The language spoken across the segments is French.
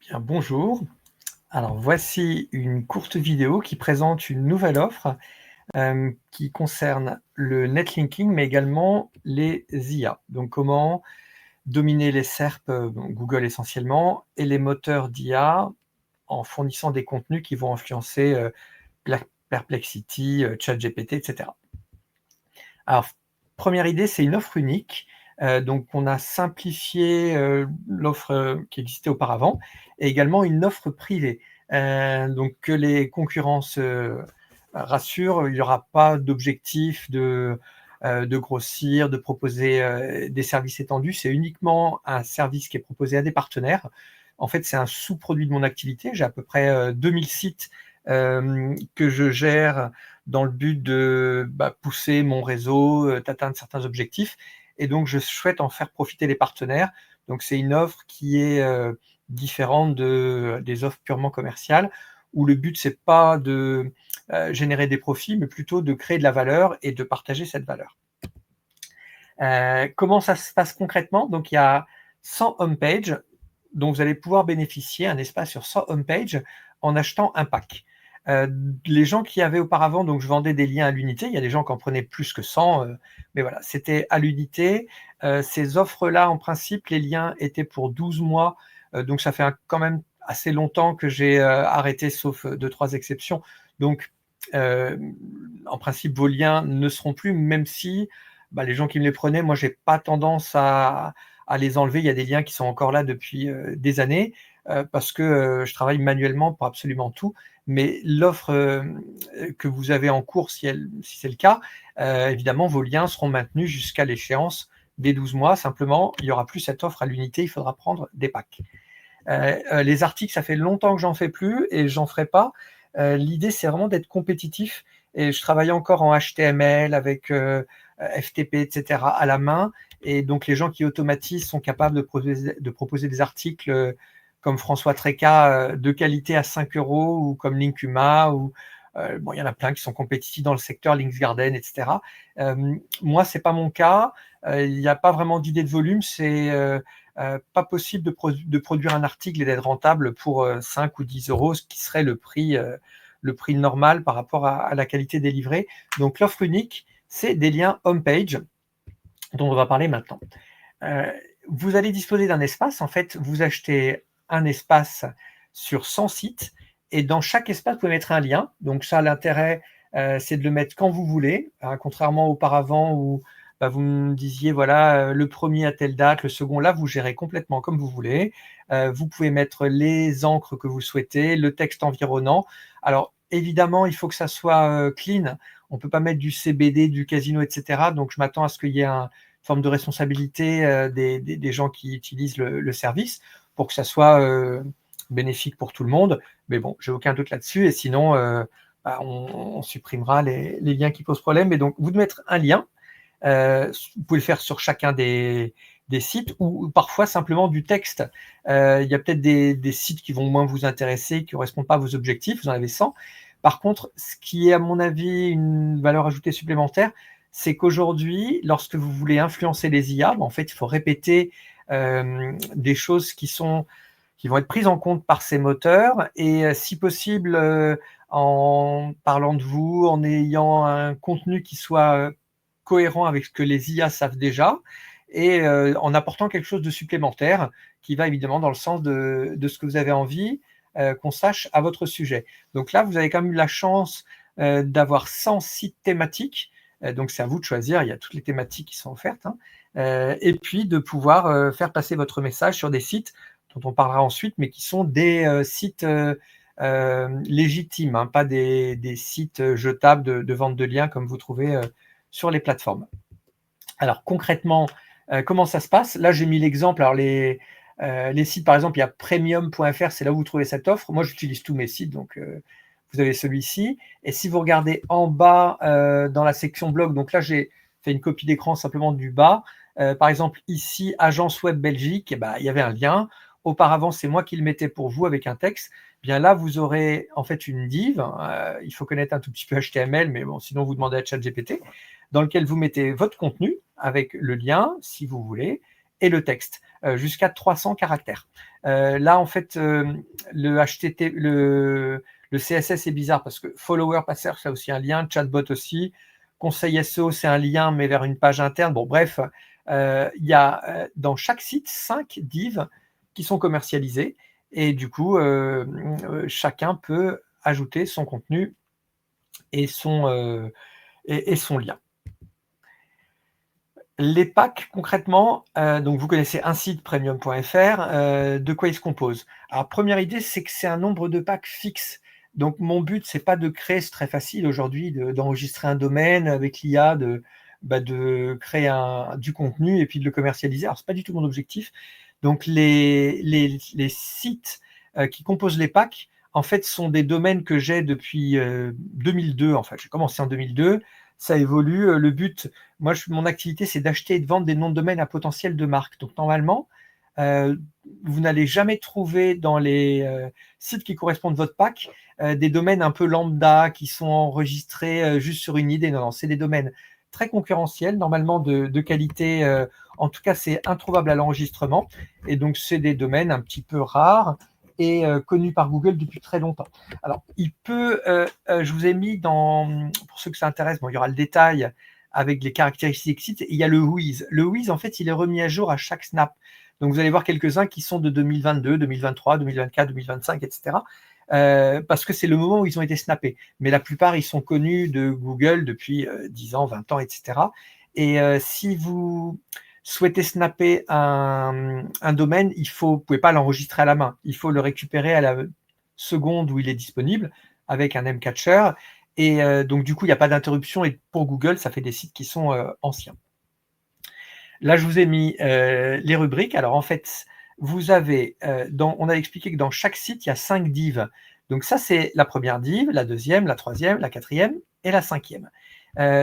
Bien, bonjour. Alors voici une courte vidéo qui présente une nouvelle offre qui concerne le netlinking, mais également les IA. Donc comment dominer les SERP, donc Google essentiellement, et les moteurs d'IA en fournissant des contenus qui vont influencer Perplexity, ChatGPT, etc. Alors, première idée, c'est une offre unique. Donc on a simplifié, l'offre, qui existait auparavant et également une offre privée. Donc que les concurrents se rassurent, il n'y aura pas d'objectif de grossir, de proposer, des services étendus. C'est uniquement un service qui est proposé à des partenaires. En fait, c'est un sous-produit de mon activité. J'ai à peu près, 2 000 sites, que je gère dans le but de, pousser mon réseau, d'atteindre certains objectifs et donc je souhaite en faire profiter les partenaires. Donc c'est une offre qui est, différente des offres purement commerciales, où le but c'est pas de, générer des profits, mais plutôt de créer de la valeur et de partager cette valeur. Comment ça se passe concrètement? Donc il y a 100 homepages dont vous allez pouvoir bénéficier, un espace sur 100 homepages en achetant un pack. Les gens qui avaient auparavant, donc je vendais des liens à l'unité, il y a des gens qui en prenaient plus que 100, mais voilà, c'était à l'unité. Ces offres-là, en principe, les liens étaient pour 12 mois, donc ça fait quand même assez longtemps que j'ai arrêté, sauf 2-3 exceptions. Donc, en principe, vos liens ne seront plus, même si les gens qui me les prenaient, moi, j'ai pas tendance à les enlever. Il y a des liens qui sont encore là depuis des années, parce que je travaille manuellement pour absolument tout. Mais l'offre que vous avez en cours, si c'est le cas, évidemment, vos liens seront maintenus jusqu'à l'échéance des 12 mois. Simplement, il n'y aura plus cette offre à l'unité, il faudra prendre des packs. Les articles, ça fait longtemps que j'en fais plus et j'en ferai pas. L'idée, c'est vraiment d'être compétitif et je travaille encore en HTML avec FTP, etc. à la main. Et donc, les gens qui automatisent sont capables de proposer des articles comme François Tréca de qualité à 5 euros ou comme Linkuma ou bon, il y en a plein qui sont compétitifs dans le secteur, Linksgarden, etc. Moi, c'est pas mon cas. Il n'y a pas vraiment d'idée de volume. C'est pas possible de produire un article et d'être rentable pour 5 ou 10 euros, ce qui serait le prix normal par rapport à la qualité des livrets. Donc l'offre unique, c'est des liens homepage dont on va parler maintenant. Vous allez disposer d'un espace. En fait, vous achetez un espace sur 100 sites et dans chaque espace, vous pouvez mettre un lien. Donc ça, l'intérêt, c'est de le mettre quand vous voulez, hein, contrairement auparavant où vous me disiez, voilà, le premier à telle date, le second, là, vous gérez complètement comme vous voulez. Vous pouvez mettre les encres que vous souhaitez, le texte environnant. Alors, évidemment, il faut que ça soit clean. On ne peut pas mettre du CBD, du casino, etc. Donc, je m'attends à ce qu'il y ait une forme de responsabilité des gens qui utilisent le service pour que ça soit bénéfique pour tout le monde. Mais bon, j'ai aucun doute là-dessus. Et sinon, on supprimera les liens qui posent problème. Mais donc, vous devez mettre un lien. Vous pouvez le faire sur chacun des sites ou parfois simplement du texte. Il y a peut-être des sites qui vont moins vous intéresser, qui ne correspondent pas à vos objectifs, vous en avez 100. Par contre, ce qui est à mon avis une valeur ajoutée supplémentaire, c'est qu'aujourd'hui, lorsque vous voulez influencer les IA, en fait, il faut répéter des choses qui vont être prises en compte par ces moteurs et si possible, en parlant de vous, en ayant un contenu qui soit cohérent avec ce que les IA savent déjà et en apportant quelque chose de supplémentaire qui va évidemment dans le sens de ce que vous avez envie qu'on sache à votre sujet. Donc là, vous avez quand même eu la chance d'avoir 100 sites thématiques, donc c'est à vous de choisir, il y a toutes les thématiques qui sont offertes, hein, et puis de pouvoir faire passer votre message sur des sites dont on parlera ensuite, mais qui sont des sites légitimes, hein, pas des sites jetables de vente de liens comme vous trouvez sur les plateformes. Alors concrètement, comment ça se passe? Là, j'ai mis l'exemple. Alors les sites, par exemple, il y a premium.fr, c'est là où vous trouvez cette offre. Moi, j'utilise tous mes sites, donc vous avez celui-ci. Et si vous regardez en bas dans la section blog, donc là, j'ai fait une copie d'écran simplement du bas. Par exemple, ici, Agence Web Belgique, il y avait un lien. Auparavant, c'est moi qui le mettais pour vous avec un texte. Bien là, vous aurez en fait une div. Il faut connaître un tout petit peu HTML, mais bon, sinon vous demandez à ChatGPT, dans lequel vous mettez votre contenu avec le lien, si vous voulez, et le texte, jusqu'à 300 caractères. Là, en fait, le HTTP, le CSS est bizarre parce que follower, passer, c'est aussi un lien, chatbot aussi. Conseil SEO, c'est un lien, mais vers une page interne. Bon, bref, il y a dans chaque site 5 divs qui sont commercialisés et du coup, chacun peut ajouter son contenu et son lien. Les packs, concrètement, donc vous connaissez un site premium.fr, de quoi il se compose? Alors, première idée, c'est que c'est un nombre de packs fixe. Donc mon but, c'est pas de créer, c'est très facile aujourd'hui d'enregistrer un domaine avec l'IA, de créer du contenu et puis de le commercialiser. Alors, c'est pas du tout mon objectif. Donc les sites qui composent les packs, en fait, sont des domaines que j'ai depuis 2002. En fait, j'ai commencé en 2002. Ça évolue. Le but, moi, mon activité, c'est d'acheter et de vendre des noms de domaine à potentiel de marque. Donc, normalement, vous n'allez jamais trouver dans les sites qui correspondent à votre pack des domaines un peu lambda qui sont enregistrés juste sur une idée. Non, non, c'est des domaines très concurrentiels, normalement de qualité. En tout cas, c'est introuvable à l'enregistrement. Et donc, c'est des domaines un petit peu rares et connus par Google depuis très longtemps. Alors, je vous ai mis pour ceux que ça intéresse, bon, il y aura le détail avec les caractéristiques sites, il y a le WHOIS. Le WHOIS, en fait, il est remis à jour à chaque snap. Donc, vous allez voir quelques-uns qui sont de 2022, 2023, 2024, 2025, etc. Parce que c'est le moment où ils ont été snappés. Mais la plupart, ils sont connus de Google depuis 10 ans, 20 ans, etc. Et si vous souhaitez snapper un domaine, vous ne pouvez pas l'enregistrer à la main. Il faut le récupérer à la seconde où il est disponible avec un M-Catcher. Et donc, du coup, il n'y a pas d'interruption. Et pour Google, ça fait des sites qui sont anciens. Là, je vous ai mis les rubriques. Alors, en fait, vous avez, on a expliqué que dans chaque site, il y a 5 divs. Donc, ça, c'est la première div, la deuxième, la troisième, la quatrième et la cinquième.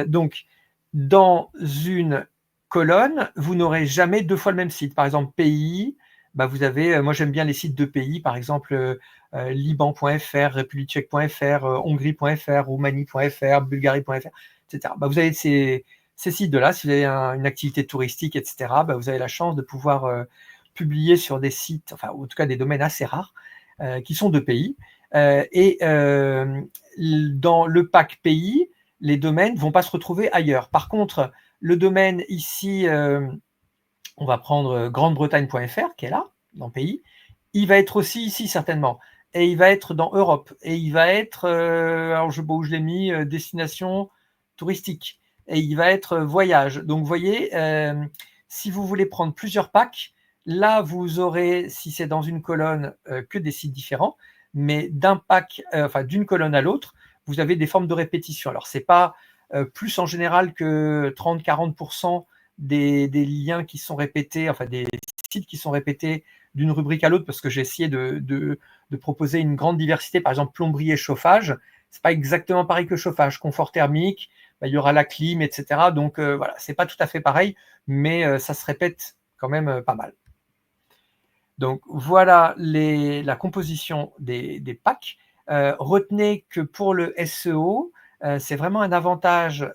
Donc, dans une colonne, vous n'aurez jamais 2 fois le même site. Par exemple, pays, vous avez, moi j'aime bien les sites de pays, par exemple liban.fr, république-tchèque.fr, hongrie.fr, roumanie.fr, bulgarie.fr, etc. Vous avez ces sites là, si vous avez une activité touristique, etc., vous avez la chance de pouvoir publier sur des sites, enfin en tout cas des domaines assez rares, qui sont de pays. Et dans le pack pays, les domaines ne vont pas se retrouver ailleurs. Par contre, le domaine ici, on va prendre grande-bretagne.fr, qui est là, dans pays, il va être aussi ici certainement. Et il va être dans Europe. Et il va être, alors je sais pas où je l'ai mis, destination touristique. Et il va être voyage. Donc vous voyez, si vous voulez prendre plusieurs packs, là vous aurez, si c'est dans une colonne, que des sites différents, mais d'un pack, d'une colonne à l'autre, vous avez des formes de répétition. Alors c'est pas plus en général que 30-40% des liens qui sont répétés, enfin des sites qui sont répétés d'une rubrique à l'autre, parce que j'ai essayé de proposer une grande diversité. Par exemple, plomberie et chauffage, c'est pas exactement pareil que chauffage. Confort thermique, il y aura la clim, etc. Donc voilà, c'est pas tout à fait pareil, mais ça se répète quand même pas mal. Donc voilà la composition des packs. Retenez que pour le SEO, c'est vraiment un avantage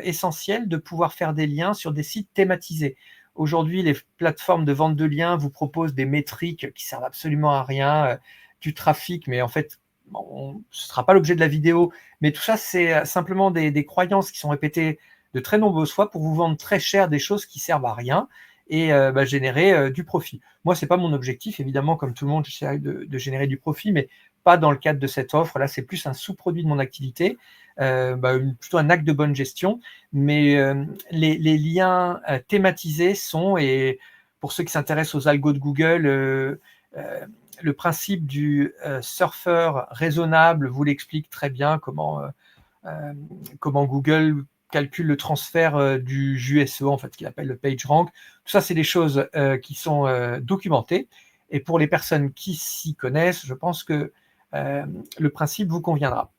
essentiel de pouvoir faire des liens sur des sites thématisés. Aujourd'hui, les plateformes de vente de liens vous proposent des métriques qui servent absolument à rien, du trafic, mais en fait, ce ne sera pas l'objet de la vidéo. Mais tout ça, c'est simplement des croyances qui sont répétées de très nombreuses fois pour vous vendre très cher des choses qui servent à rien et générer du profit. Moi, c'est pas mon objectif, évidemment, comme tout le monde, j'essaie de générer du profit, mais pas dans le cadre de cette offre. Là, c'est plus un sous-produit de mon activité, plutôt un acte de bonne gestion. Mais les liens thématisés sont, et pour ceux qui s'intéressent aux algos de Google, le principe du surfeur raisonnable vous l'explique très bien, comment Google calcule le transfert du JUSEO, en fait, qu'il appelle le PageRank. Tout ça, c'est des choses qui sont documentées. Et pour les personnes qui s'y connaissent, je pense que le principe vous conviendra.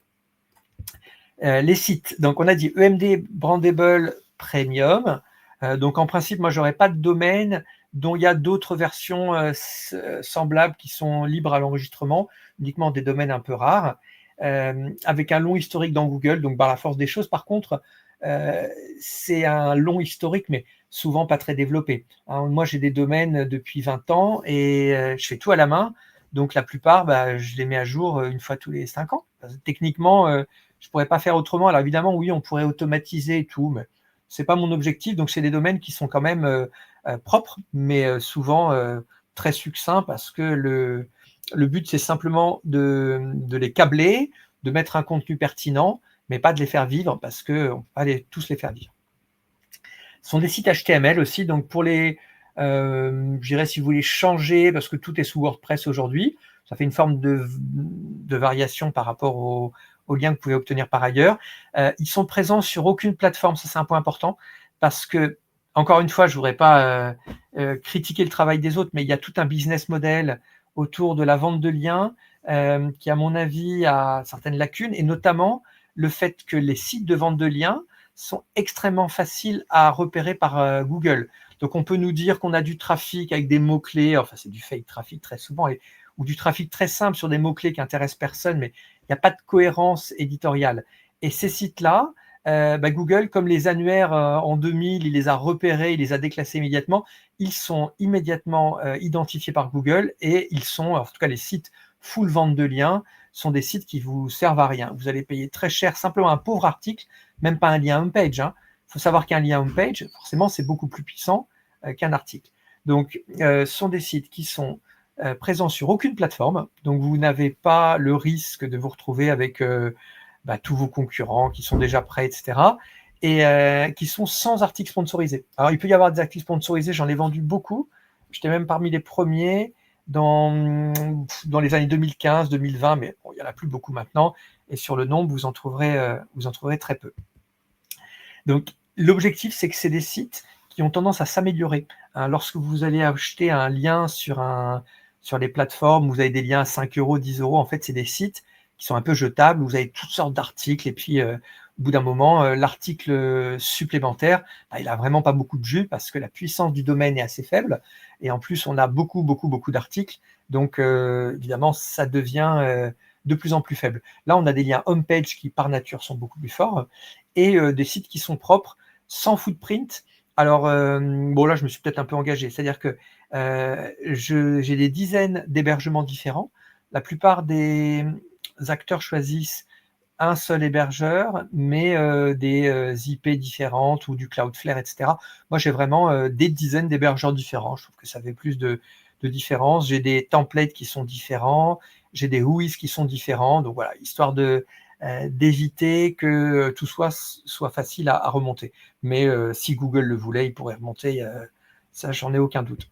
Les sites, donc on a dit EMD Brandable Premium. Donc en principe, moi, j'aurais pas de domaine dont il y a d'autres versions semblables qui sont libres à l'enregistrement, uniquement des domaines un peu rares, avec un long historique dans Google. Donc par la force des choses, par contre, c'est un long historique, mais souvent pas très développés. Hein, moi, j'ai des domaines depuis 20 ans et je fais tout à la main. Donc la plupart, bah, je les mets à jour, une fois tous les 5 ans. Parce que techniquement, je pourrais pas faire autrement. Alors évidemment, oui, on pourrait automatiser et tout, mais c'est pas mon objectif. Donc c'est des domaines qui sont quand même, propres, mais souvent, très succincts parce que le but, c'est simplement de les câbler, de mettre un contenu pertinent, mais pas de les faire vivre parce qu'on ne peut pas tous les faire vivre. Ce sont des sites HTML aussi, donc pour les, je dirais si vous voulez changer, parce que tout est sous WordPress aujourd'hui, ça fait une forme de variation par rapport aux liens que vous pouvez obtenir par ailleurs. Ils sont présents sur aucune plateforme, ça c'est un point important, parce que, encore une fois, je ne voudrais pas critiquer le travail des autres, mais il y a tout un business model autour de la vente de liens qui, à mon avis, a certaines lacunes, et notamment le fait que les sites de vente de liens sont extrêmement faciles à repérer par Google. Donc on peut nous dire qu'on a du trafic avec des mots-clés, enfin c'est du fake trafic très souvent, ou du trafic très simple sur des mots-clés qui intéressent personne, mais il n'y a pas de cohérence éditoriale. Et ces sites-là, Google, comme les annuaires en 2000, il les a repérés, il les a déclassés immédiatement, ils sont immédiatement identifiés par Google et ils sont, en tout cas les sites full vente de liens, sont des sites qui vous servent à rien. Vous allez payer très cher simplement un pauvre article, même pas un lien homepage. Hein. Il faut savoir qu'un lien homepage, forcément, c'est beaucoup plus puissant qu'un article. Donc, ce sont des sites qui sont présents sur aucune plateforme, donc vous n'avez pas le risque de vous retrouver avec tous vos concurrents qui sont déjà prêts, etc. Et qui sont sans articles sponsorisés. Alors, il peut y avoir des articles sponsorisés, j'en ai vendu beaucoup. J'étais même parmi les premiers dans les années 2015, 2020, mais bon, il n'y en a plus beaucoup maintenant. Et sur le nombre, vous en trouverez très peu. Donc, l'objectif, c'est que c'est des sites qui ont tendance à s'améliorer. Hein, lorsque vous allez acheter un lien sur les plateformes, vous avez des liens à 5 euros, 10 euros, en fait, c'est des sites qui sont un peu jetables, où vous avez toutes sortes d'articles, et puis au bout d'un moment, l'article supplémentaire, il n'a vraiment pas beaucoup de jus, parce que la puissance du domaine est assez faible, et en plus, on a beaucoup, beaucoup, beaucoup d'articles, donc évidemment, ça devient de plus en plus faible. Là, on a des liens homepage qui, par nature, sont beaucoup plus forts, et des sites qui sont propres, sans footprint. Alors, bon là, je me suis peut-être un peu engagé, c'est-à-dire que j'ai des dizaines d'hébergements différents. La plupart des acteurs choisissent un seul hébergeur, mais des IP différentes ou du Cloudflare, etc. Moi, j'ai vraiment des dizaines d'hébergeurs différents. Je trouve que ça fait plus de différence. J'ai des templates qui sont différents, j'ai des WHOIS qui sont différents. Donc voilà, histoire d'éviter que tout soit facile à remonter. Mais si Google le voulait, il pourrait remonter, ça j'en ai aucun doute.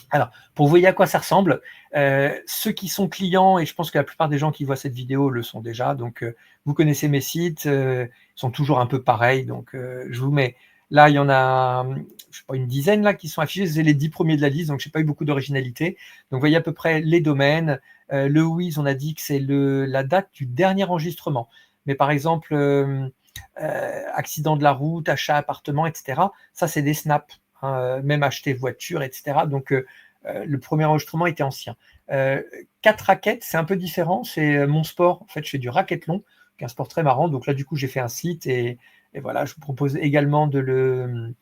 Alors, pour vous voyez à quoi ça ressemble, ceux qui sont clients, et je pense que la plupart des gens qui voient cette vidéo le sont déjà, donc vous connaissez mes sites, ils sont toujours un peu pareils, donc je vous mets, là il y en a, je sais pas, une dizaine là qui sont affichés, c'est les 10 premiers de la liste, donc je n'ai pas eu beaucoup d'originalité. Donc vous voyez à peu près les domaines, le WHOIS, on a dit que c'est la date du dernier enregistrement, mais par exemple, accident de la route, achat appartement, etc., ça c'est des snaps. Hein, même acheter voiture, etc. Donc, le premier enregistrement était ancien. 4 raquettes, c'est un peu différent. C'est mon sport. En fait, je fais du racquethlon, qui est un sport très marrant. Donc là, du coup, j'ai fait un site et voilà, je vous propose également d'y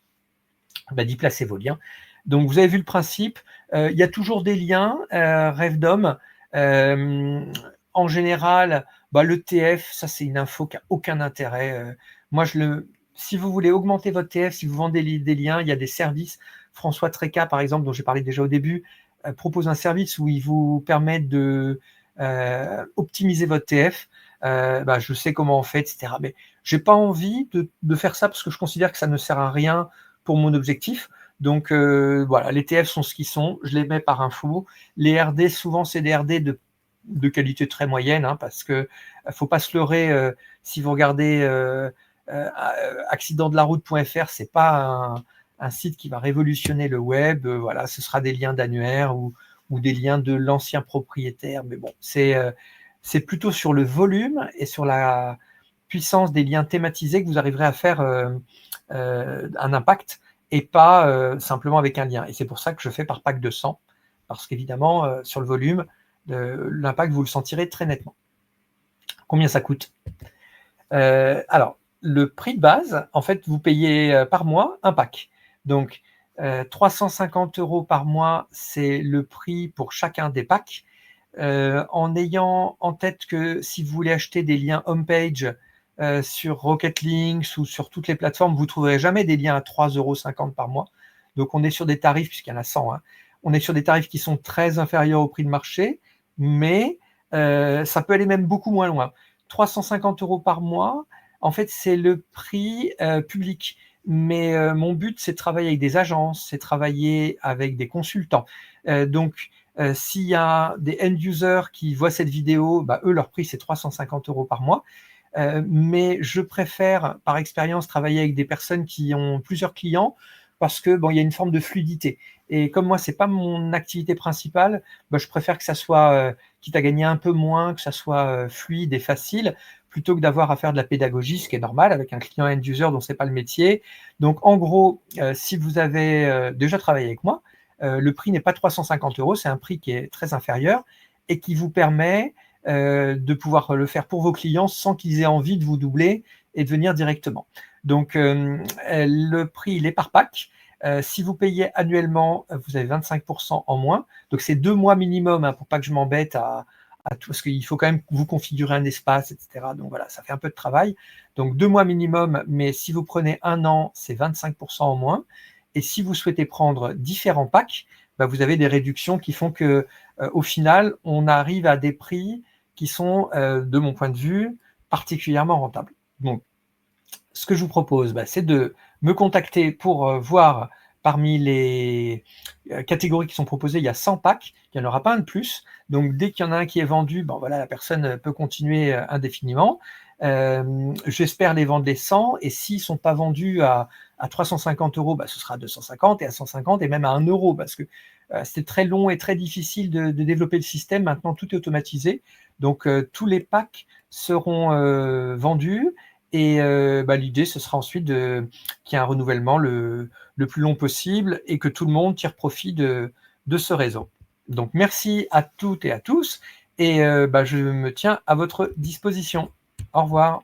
placer vos liens. Donc, vous avez vu le principe. Il y a toujours des liens. Rêve d'homme. En général, le TF, ça, c'est une info qui n'a aucun intérêt. Moi, si vous voulez augmenter votre TF, si vous vendez des liens, il y a des services. François Tréca, par exemple, dont j'ai parlé déjà au début, propose un service où il vous permet de optimiser votre TF. Je sais comment on fait, etc. Mais j'ai pas envie de faire ça parce que je considère que ça ne sert à rien pour mon objectif. Donc voilà, les TF sont ce qu'ils sont. Je les mets par info. Les RD, souvent, c'est des RD de qualité très moyenne, hein, parce que faut pas se leurrer. Si vous regardez accidentdelaroute.fr, c'est pas un site qui va révolutionner le web. Voilà, ce sera des liens d'annuaire ou des liens de l'ancien propriétaire. Mais bon, c'est plutôt sur le volume et sur la puissance des liens thématisés que vous arriverez à faire un impact et pas simplement avec un lien. Et c'est pour ça que je fais par pack de 100, parce qu'évidemment, sur le volume, l'impact, vous le sentirez très nettement. Combien ça coûte ? Alors, le prix de base, en fait, vous payez par mois un pack. Donc, 350 € par mois, c'est le prix pour chacun des packs. En ayant en tête que si vous voulez acheter des liens homepage sur Rocket Links ou sur toutes les plateformes, vous ne trouverez jamais des liens à 3,50 € par mois. Donc on est sur des tarifs, puisqu'il y en a 100, hein, on est sur des tarifs qui sont très inférieurs au prix de marché, mais ça peut aller même beaucoup moins loin. 350 € par mois, en fait, c'est le prix public. Mais mon but, c'est de travailler avec des agences, c'est de travailler avec des consultants. Donc, s'il y a des end-users qui voient cette vidéo, bah, eux, leur prix, c'est 350 € par mois. Mais je préfère, par expérience, travailler avec des personnes qui ont plusieurs clients parce que bon, il y a une forme de fluidité. Et comme moi, c'est pas mon activité principale, bah, je préfère que ça soit, quitte à gagner un peu moins, que ça soit fluide et facile, plutôt que d'avoir à faire de la pédagogie, ce qui est normal avec un client end-user dont c'est pas le métier. Donc, en gros, si vous avez déjà travaillé avec moi, le prix n'est pas 350 €, c'est un prix qui est très inférieur et qui vous permet de pouvoir le faire pour vos clients sans qu'ils aient envie de vous doubler et de venir directement. Donc, le prix, il est par pack. Si vous payez annuellement, vous avez 25% en moins. Donc, c'est 2 mois minimum, hein, pour pas que je m'embête à tout, parce qu'il faut quand même vous configurer un espace, etc. Donc voilà, ça fait un peu de travail. Donc 2 mois minimum, mais si vous prenez 1 an, c'est 25% en moins. Et si vous souhaitez prendre différents packs, bah, vous avez des réductions qui font que, au final, on arrive à des prix qui sont, de mon point de vue, particulièrement rentables. Donc, ce que je vous propose, bah, c'est de me contacter pour voir parmi les catégories qui sont proposées, il y a 100 packs, il n'y en aura pas un de plus. Donc, dès qu'il y en a un qui est vendu, bon, voilà, la personne peut continuer indéfiniment. J'espère les vendre les 100, et s'ils ne sont pas vendus à 350 €, bah, ce sera à 250 et à 150 et même à 1 €, parce que c'était très long et très difficile de développer le système. Maintenant, tout est automatisé. Donc, tous les packs seront vendus. Et bah, l'idée, ce sera ensuite qu'il y ait un renouvellement le plus long possible et que tout le monde tire profit de ce réseau. Donc, merci à toutes et à tous, et bah, je me tiens à votre disposition. Au revoir.